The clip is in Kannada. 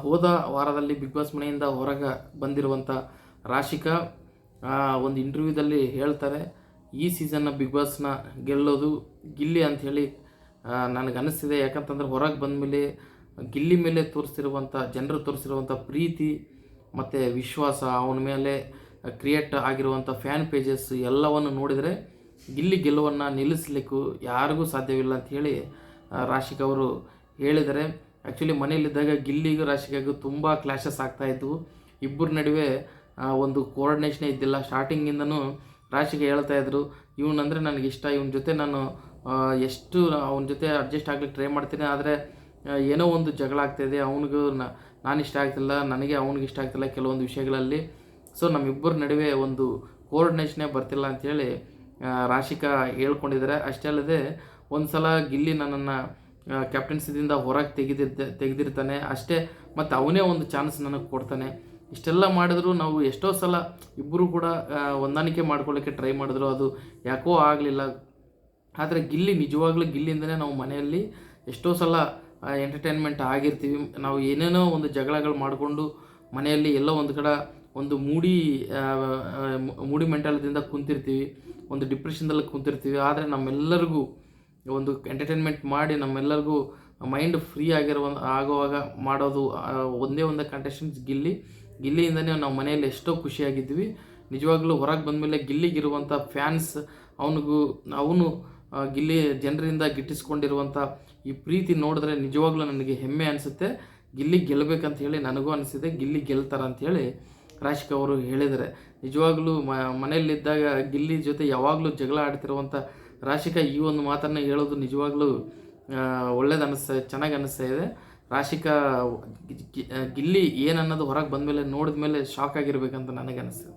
ಹೋದ ವಾರದಲ್ಲಿ ಬಿಗ್ ಬಾಸ್ ಮನೆಯಿಂದ ಹೊರಗೆ ಬಂದಿರುವಂಥ ರಾಶಿಕಾ ಒಂದು ಇಂಟರ್ವ್ಯೂದಲ್ಲಿ ಹೇಳ್ತಾರೆ, ಈ ಸೀಸನ್ನ ಬಿಗ್ ಬಾಸ್ನ ಗೆಲ್ಲೋದು ಗಿಲ್ಲಿ ಅಂಥೇಳಿ ನನಗೆ ಅನ್ನಿಸ್ತಿದೆ. ಯಾಕಂತಂದ್ರೆ ಹೊರಗೆ ಬಂದಮೇಲೆ ಗಿಲ್ಲಿ ಮೇಲೆ ತೋರಿಸ್ತಿರುವಂಥ ಜನರು ತೋರಿಸಿರುವಂಥ ಪ್ರೀತಿ ಮತ್ತು ವಿಶ್ವಾಸ, ಅವನ ಮೇಲೆ ಕ್ರಿಯೇಟ್ ಆಗಿರುವಂಥ ಫ್ಯಾನ್ ಪೇಜಸ್ ಎಲ್ಲವನ್ನು ನೋಡಿದರೆ ಗಿಲ್ಲಿ ಗೆಲುವನ್ನು ನಿಲ್ಲಿಸಲಿಕ್ಕೂ ಯಾರಿಗೂ ಸಾಧ್ಯವಿಲ್ಲ ಅಂಥೇಳಿ ರಾಶಿಕಾ ಅವರು ಹೇಳಿದ್ದಾರೆ. ಆ್ಯಕ್ಚುಲಿ ಮನೆಯಲ್ಲಿದ್ದಾಗ ಗಿಲ್ಲಿಗೂ ರಾಶಿಕಾಗೂ ತುಂಬ ಕ್ಲಾಶಸ್ ಆಗ್ತಾಯಿದ್ವು. ಇಬ್ಬರ ನಡುವೆ ಒಂದು ಕೋಆರ್ಡಿನೇಷನೇ ಇದ್ದಿಲ್ಲ. ಸ್ಟಾರ್ಟಿಂಗಿಂದನೂ ರಾಶಿಕಾ ಹೇಳ್ತಾಯಿದ್ರು, ಇವನಂದರೆ ನನಗಿಷ್ಟ, ಇವನ ಜೊತೆ ನಾನು ಎಷ್ಟು ಅವನ ಜೊತೆ ಅಡ್ಜಸ್ಟ್ ಆಗ್ಲಿಕ್ಕೆ ಟ್ರೈ ಮಾಡ್ತೀನಿ, ಆದರೆ ಏನೋ ಒಂದು ಜಗಳ ಆಗ್ತಾಯಿದೆ, ಅವನಿಗೂ ನಾನು ಇಷ್ಟ ಆಗ್ತಿಲ್ಲ, ನನಗೆ ಅವ್ನಿಗೆ ಇಷ್ಟ ಆಗ್ತಿಲ್ಲ ಕೆಲವೊಂದು ವಿಷಯಗಳಲ್ಲಿ. ಸೊ ನಮ್ಮಿಬ್ಬರ ನಡುವೆ ಒಂದು ಕೋಆರ್ಡಿನೇಷನೇ ಬರ್ತಿಲ್ಲ ಅಂಥೇಳಿ ರಾಶಿಕಾ ಹೇಳ್ಕೊಂಡಿದ್ದಾರೆ. ಅಷ್ಟೇ ಅಲ್ಲದೆ ಒಂದು ಸಲ ಗಿಲ್ಲಿ ನನ್ನನ್ನು ಕ್ಯಾಪ್ಟನ್ಸಿದಿಂದ ಹೊರಗೆ ತೆಗೆದಿರ್ತಾನೆ ಅಷ್ಟೇ, ಮತ್ತು ಅವನೇ ಒಂದು ಚಾನ್ಸ್ ನನಗೆ ಕೊಡ್ತಾನೆ. ಇಷ್ಟೆಲ್ಲ ಮಾಡಿದ್ರು ನಾವು ಎಷ್ಟೋ ಸಲ ಇಬ್ಬರು ಕೂಡ ಹೊಂದಾಣಿಕೆ ಮಾಡ್ಕೊಳ್ಳೋಕ್ಕೆ ಟ್ರೈ ಮಾಡಿದ್ರು, ಅದು ಯಾಕೋ ಆಗಲಿಲ್ಲ. ಆದರೆ ಗಿಲ್ಲಿ ನಿಜವಾಗ್ಲೂ ಗಿಲ್ಲಿಯಿಂದನೇ ನಾವು ಮನೆಯಲ್ಲಿ ಎಷ್ಟೋ ಸಲ ಎಂಟರ್ಟೈನ್ಮೆಂಟ್ ಆಗಿರ್ತೀವಿ. ನಾವು ಏನೇನೋ ಒಂದು ಜಗಳಗಳು ಮಾಡಿಕೊಂಡು ಮನೆಯಲ್ಲಿ ಎಲ್ಲೋ ಒಂದು ಕಡೆ ಒಂದು ಮೂಡಿ ಮೆಂಟಾಲಿಟಿಯಿಂದ ಕುಂತಿರ್ತೀವಿ, ಒಂದು ಡಿಪ್ರೆಷನ್ದಲ್ಲಿ ಕುಂತಿರ್ತೀವಿ. ಆದರೆ ನಮ್ಮೆಲ್ಲರಿಗೂ ಒಂದು ಎಂಟರ್ಟೈನ್ಮೆಂಟ್ ಮಾಡಿ ನಮ್ಮೆಲ್ಲರಿಗೂ ಮೈಂಡ್ ಫ್ರೀ ಆಗುವಾಗ ಮಾಡೋದು ಒಂದೇ ಒಂದು ಕಂಟೆಸ್ಟೆಂಟ್ಸ್ ಗಿಲ್ಲಿಯಿಂದನೇ ನಾವು ಮನೆಯಲ್ಲಿ ಎಷ್ಟೋ ಖುಷಿಯಾಗಿದ್ವಿ. ನಿಜವಾಗ್ಲೂ ಹೊರಗೆ ಬಂದಮೇಲೆ ಗಿಲ್ಲಿಗಿರುವಂಥ ಫ್ಯಾನ್ಸ್, ಅವನು ಗಿಲ್ಲಿ ಜನರಿಂದ ಗಿಟ್ಟಿಸ್ಕೊಂಡಿರುವಂಥ ಈ ಪ್ರೀತಿ ನೋಡಿದ್ರೆ ನಿಜವಾಗ್ಲೂ ನನಗೆ ಹೆಮ್ಮೆ ಅನಿಸುತ್ತೆ. ಗಿಲ್ಲಿ ಗೆಲ್ಲಬೇಕಂತ ಹೇಳಿ ನನಗೂ ಅನಿಸಿದೆ, ಗಿಲ್ಲಿ ಗೆಲ್ತಾರೆ ಅಂಥೇಳಿ ರಾಶಿಕಾ ಅವರು ಹೇಳಿದ್ದಾರೆ. ನಿಜವಾಗ್ಲೂ ಮನೆಯಲ್ಲಿದ್ದಾಗ ಗಿಲ್ಲಿ ಜೊತೆ ಯಾವಾಗಲೂ ಜಗಳ ಆಡ್ತಿರುವಂಥ ರಾಶಿಕಾ ಈ ಒಂದು ಮಾತನ್ನು ಹೇಳೋದು ನಿಜವಾಗ್ಲೂ ಚೆನ್ನಾಗಿ ಅನ್ನಿಸ್ತಾ ಇದೆ. ರಾಶಿಕಾ ಗಿಲ್ಲಿ ಏನನ್ನೋದು ಹೊರಗೆ ಬಂದಮೇಲೆ ನೋಡಿದ ಮೇಲೆ ಶಾಕ್ ಆಗಿರ್ಬೇಕಂತ ನನಗೆ ಅನಿಸ್ತದೆ.